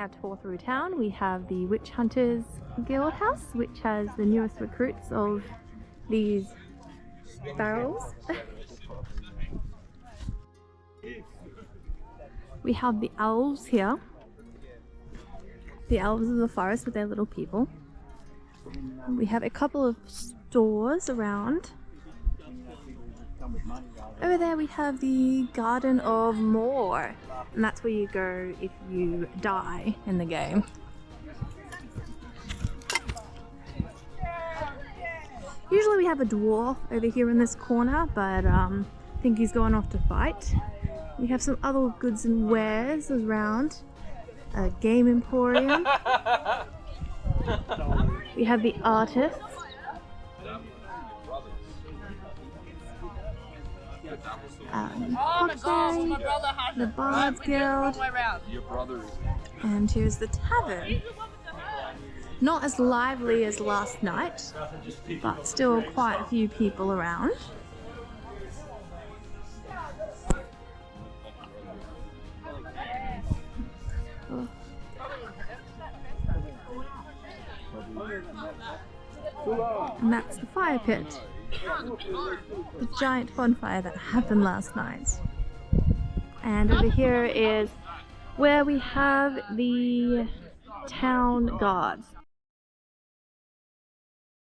our tour through town, we have the Witch Hunters Guild House, which has the newest recruits of these barrels. We have the elves here. The elves of the forest with their little people. We have a couple of stores around. Over there we have the Garden of Moor, and that's where you go if you die in the game. Usually we have a dwarf over here in this corner, but I think he's going off to fight. We have some other goods and wares around. A game emporium. We have the artists. The Bard's Guild. And here's the tavern. Not as lively as last night, but still quite a few people around. And that's the fire pit. The giant bonfire that happened last night. And over here is where we have the town guards.